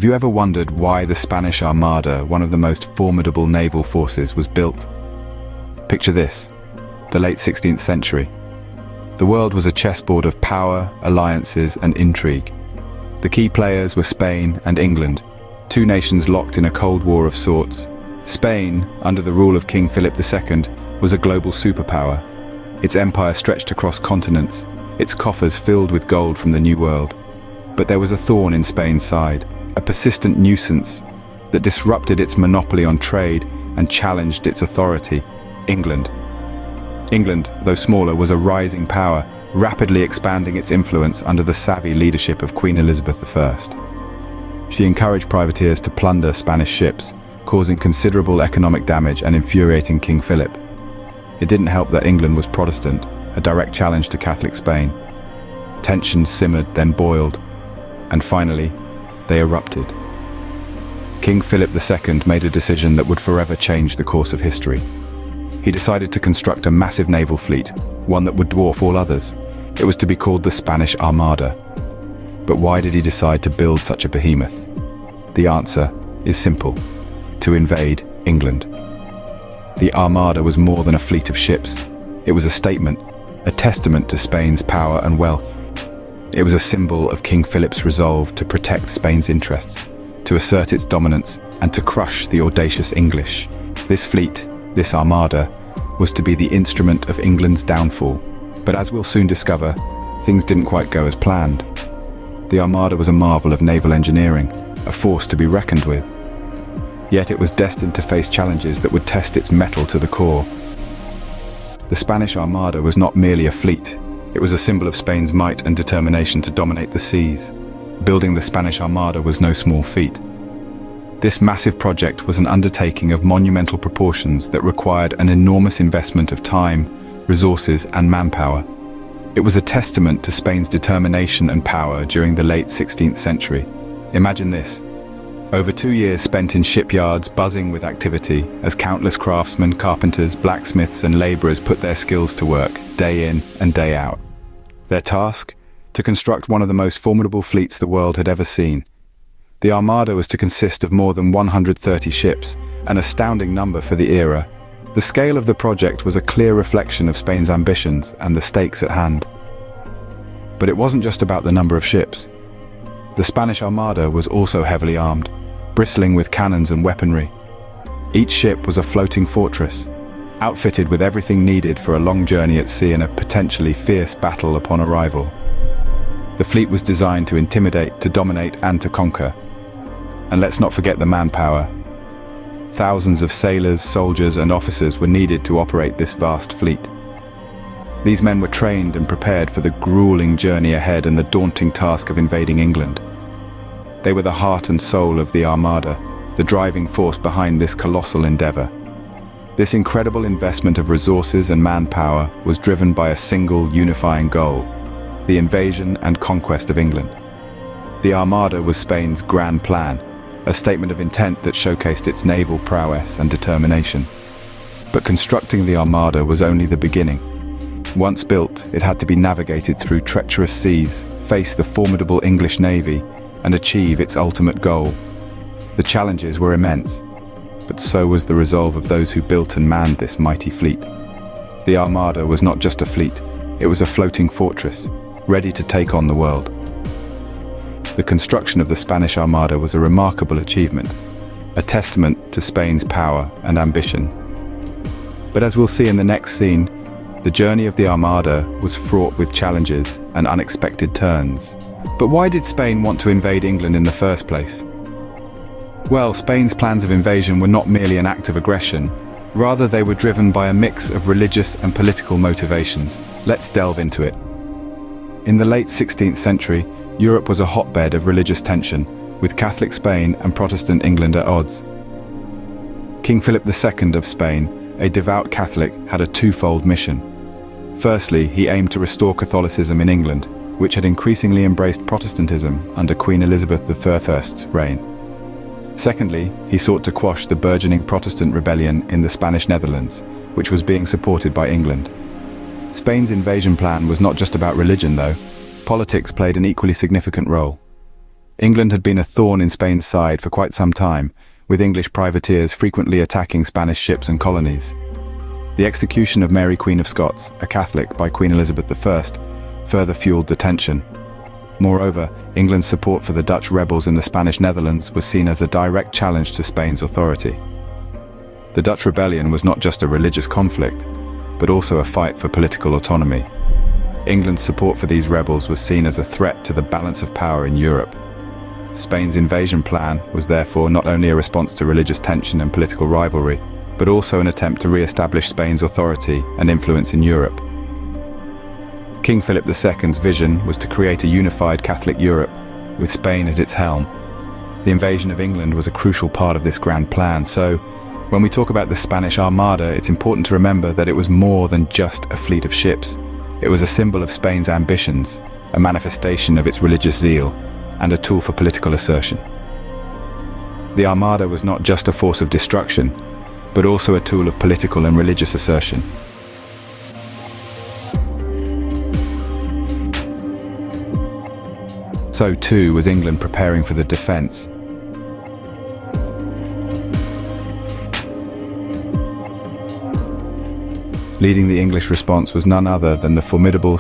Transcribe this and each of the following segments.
Have you ever wondered why the Spanish Armada, one of the most formidable naval forces, was built? Picture this, the late 16th century. The world was a chessboard of power, alliances, and intrigue. The key players were Spain and England, two nations locked in a Cold War of sorts. Spain, under the rule of King Philip II, was a global superpower. Its empire stretched across continents, its coffers filled with gold from the New World. But there was a thorn in Spain's side, a persistent nuisance that disrupted its monopoly on trade and challenged its authority: England. England, though smaller, was a rising power, rapidly expanding its influence under the savvy leadership of Queen Elizabeth I. She encouraged privateers to plunder Spanish ships, causing considerable economic damage and infuriating King Philip. It didn't help that England was Protestant, a direct challenge to Catholic Spain. Tensions simmered, then boiled, and finally, they erupted. King Philip II made a decision that would forever change the course of history. He decided to construct a massive naval fleet, one that would dwarf all others. It was to be called the Spanish Armada. But why did he decide to build such a behemoth? The answer is simple: to invade England. The Armada was more than a fleet of ships. It was a statement, a testament to Spain's power and wealth. It was a symbol of King Philip's resolve to protect Spain's interests, to assert its dominance, and to crush the audacious English. This fleet, this Armada, was to be the instrument of England's downfall. But as we'll soon discover, things didn't quite go as planned. The Armada was a marvel of naval engineering, a force to be reckoned with. Yet it was destined to face challenges that would test its mettle to the core. The Spanish Armada was not merely a fleet. It was a symbol of Spain's might and determination to dominate the seas. Building the Spanish Armada was no small feat. This massive project was an undertaking of monumental proportions that required an enormous investment of time, resources, and manpower. It was a testament to Spain's determination and power during the late 16th century. Imagine this: over 2 years spent in shipyards buzzing with activity, as countless craftsmen, carpenters, blacksmiths, and laborers put their skills to work, day in and day out. Their task? To construct one of the most formidable fleets the world had ever seen. The Armada was to consist of more than 130 ships, an astounding number for the era. The scale of the project was a clear reflection of Spain's ambitions and the stakes at hand. But it wasn't just about the number of ships. The Spanish Armada was also heavily armed, bristling with cannons and weaponry. Each ship was a floating fortress, outfitted with everything needed for a long journey at sea and a potentially fierce battle upon arrival. The fleet was designed to intimidate, to dominate, and to conquer. And let's not forget the manpower. Thousands of sailors, soldiers, and officers were needed to operate this vast fleet. These men were trained and prepared for the grueling journey ahead and the daunting task of invading England. They were the heart and soul of the Armada, the driving force behind this colossal endeavor. This incredible investment of resources and manpower was driven by a single unifying goal: the invasion and conquest of England. The Armada was Spain's grand plan, a statement of intent that showcased its naval prowess and determination. But constructing the Armada was only the beginning. Once built, it had to be navigated through treacherous seas, face the formidable English navy, and achieve its ultimate goal. The challenges were immense, but so was the resolve of those who built and manned this mighty fleet. The Armada was not just a fleet, it was a floating fortress, ready to take on the world. The construction of the Spanish Armada was a remarkable achievement, a testament to Spain's power and ambition. But as we'll see in the next scene, the journey of the Armada was fraught with challenges and unexpected turns. But why did Spain want to invade England in the first place? Well, Spain's plans of invasion were not merely an act of aggression. Rather, they were driven by a mix of religious and political motivations. Let's delve into it. In the late 16th century, Europe was a hotbed of religious tension, with Catholic Spain and Protestant England at odds. King Philip II of Spain, a devout Catholic, had a twofold mission. Firstly, he aimed to restore Catholicism in England, which had increasingly embraced Protestantism under Queen Elizabeth I's reign. Secondly, he sought to quash the burgeoning Protestant rebellion in the Spanish Netherlands, which was being supported by England. Spain's invasion plan was not just about religion, though. Politics played an equally significant role. England had been a thorn in Spain's side for quite some time, with English privateers frequently attacking Spanish ships and colonies. The execution of Mary Queen of Scots, a Catholic, by Queen Elizabeth I, further fueled the tension. Moreover, England's support for the Dutch rebels in the Spanish Netherlands was seen as a direct challenge to Spain's authority. The Dutch rebellion was not just a religious conflict, but also a fight for political autonomy. England's support for these rebels was seen as a threat to the balance of power in Europe. Spain's invasion plan was therefore not only a response to religious tension and political rivalry, but also an attempt to re-establish Spain's authority and influence in Europe. King Philip II's vision was to create a unified Catholic Europe, with Spain at its helm. The invasion of England was a crucial part of this grand plan, so when we talk about the Spanish Armada, it's important to remember that it was more than just a fleet of ships. It was a symbol of Spain's ambitions, a manifestation of its religious zeal, and a tool for political assertion. The Armada was not just a force of destruction, but also a tool of political and religious assertion. So too was England preparing for the defence. Leading the English response was none other than the formidable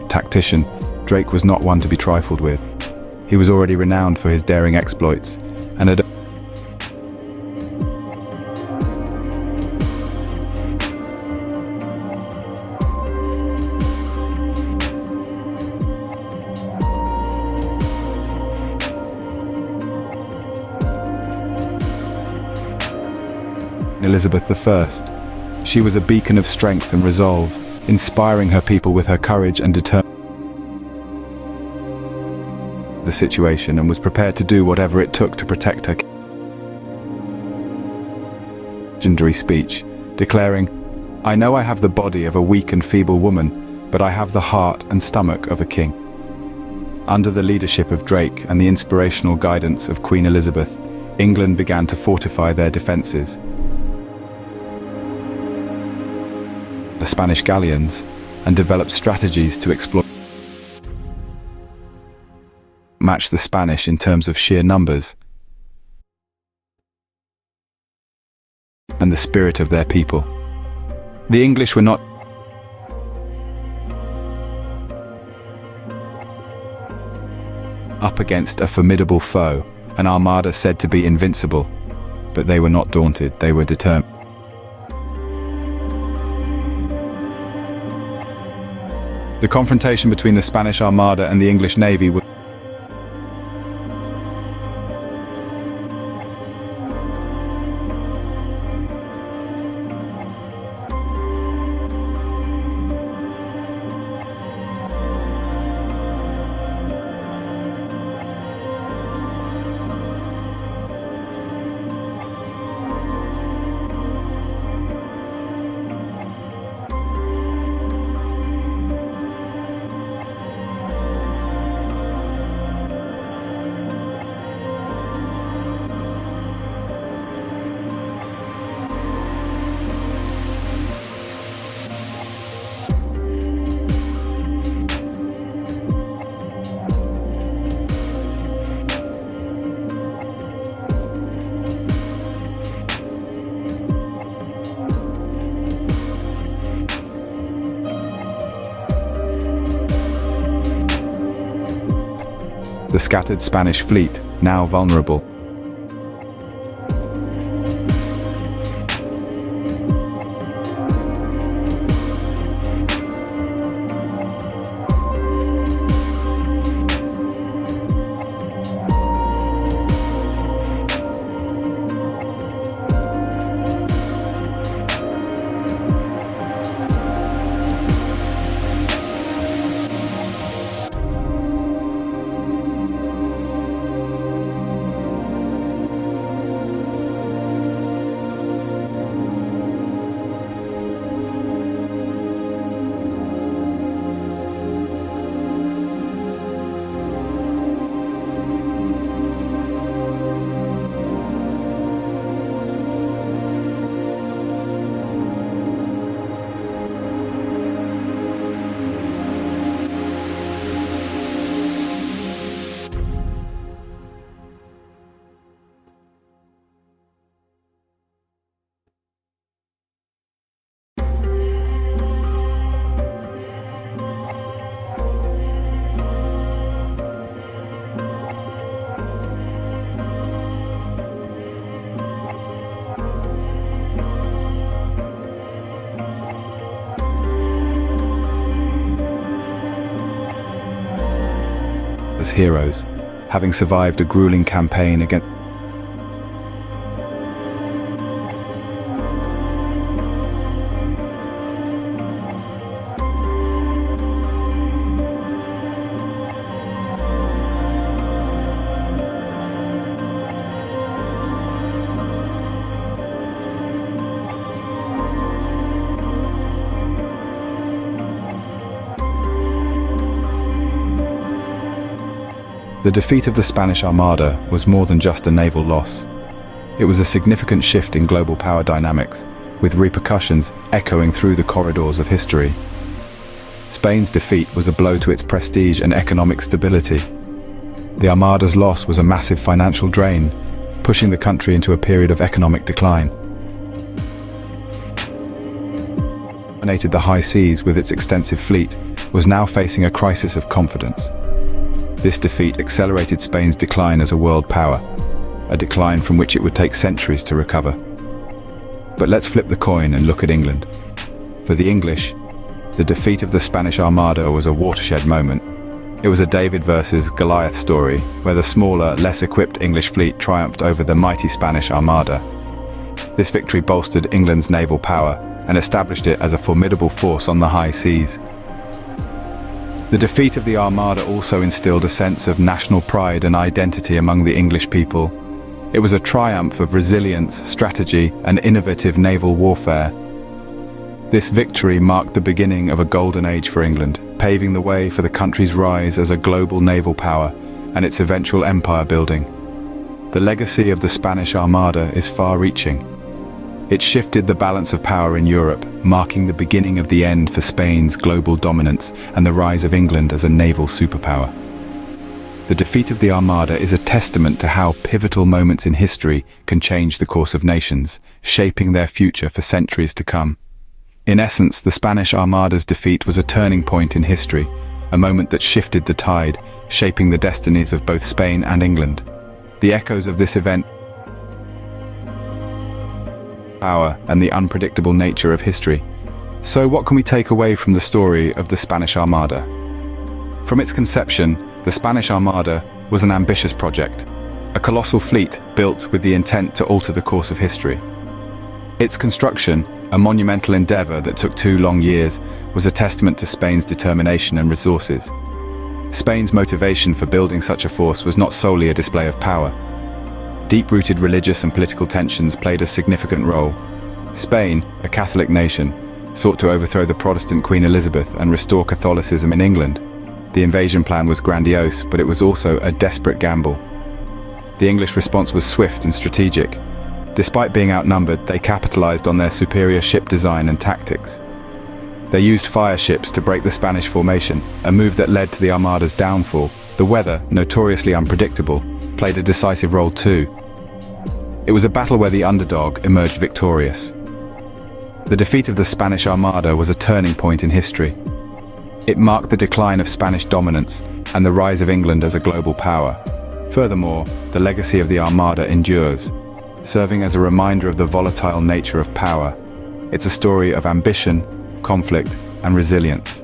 tactician. Drake was not one to be trifled with. He was already renowned for his daring exploits, and had Elizabeth I. She was a beacon of strength and resolve, inspiring her people with her courage and determination. The situation, and was prepared to do whatever it took to protect her. Legendary speech, declaring, "I know I have the body of a weak and feeble woman, but I have the heart and stomach of a king." Under the leadership of Drake and the inspirational guidance of Queen Elizabeth, England began to fortify their defences. The Spanish galleons, and developed strategies to match the Spanish in terms of sheer numbers and the spirit of their people. The English were not up against a formidable foe, an armada said to be invincible, but they were not daunted, they were determined. The confrontation between the Spanish Armada and the English Navy was the scattered Spanish fleet, now vulnerable. as heroes, having survived a grueling campaign against The defeat of the Spanish Armada was more than just a naval loss. It was a significant shift in global power dynamics, with repercussions echoing through the corridors of history. Spain's defeat was a blow to its prestige and economic stability. The Armada's loss was a massive financial drain, pushing the country into a period of economic decline. Dominated the high seas with its extensive fleet, was now facing a crisis of confidence. This defeat accelerated Spain's decline as a world power, a decline from which it would take centuries to recover. But let's flip the coin and look at England. For the English, the defeat of the Spanish Armada was a watershed moment. It was a David versus Goliath story, where the smaller, less equipped English fleet triumphed over the mighty Spanish Armada. This victory bolstered England's naval power and established it as a formidable force on the high seas. The defeat of the Armada also instilled a sense of national pride and identity among the English people. It was a triumph of resilience, strategy, and innovative naval warfare. This victory marked the beginning of a golden age for England, paving the way for the country's rise as a global naval power and its eventual empire building. The legacy of the Spanish Armada is far-reaching. It shifted the balance of power in Europe, marking the beginning of the end for Spain's global dominance and the rise of England as a naval superpower. The defeat of the Armada is a testament to how pivotal moments in history can change the course of nations, shaping their future for centuries to come. In essence, the Spanish Armada's defeat was a turning point in history, a moment that shifted the tide, shaping the destinies of both Spain and England. The echoes of this event power and the unpredictable nature of history. So what can we take away from the story of the Spanish Armada? From its conception, the Spanish Armada was an ambitious project, a colossal fleet built with the intent to alter the course of history. Its construction, a monumental endeavor that took 2 long years, was a testament to Spain's determination and resources. Spain's motivation for building such a force was not solely a display of power. Deep-rooted religious and political tensions played a significant role. Spain, a Catholic nation, sought to overthrow the Protestant Queen Elizabeth and restore Catholicism in England. The invasion plan was grandiose, but it was also a desperate gamble. The English response was swift and strategic. Despite being outnumbered, they capitalized on their superior ship design and tactics. They used fire ships to break the Spanish formation, a move that led to the Armada's downfall. The weather, notoriously unpredictable, played a decisive role too. It was a battle where the underdog emerged victorious. The defeat of the Spanish Armada was a turning point in history. It marked the decline of Spanish dominance and the rise of England as a global power. Furthermore, the legacy of the Armada endures, serving as a reminder of the volatile nature of power. It's a story of ambition, conflict, and resilience.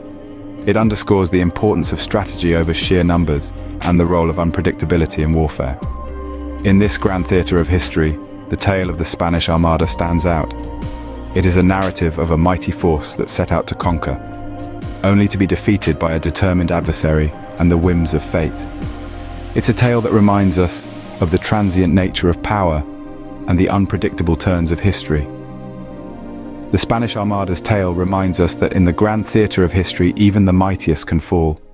It underscores the importance of strategy over sheer numbers and the role of unpredictability in warfare. In this grand theatre of history, the tale of the Spanish Armada stands out. It is a narrative of a mighty force that set out to conquer, only to be defeated by a determined adversary and the whims of fate. It's a tale that reminds us of the transient nature of power and the unpredictable turns of history. The Spanish Armada's tale reminds us that in the grand theatre of history, even the mightiest can fall.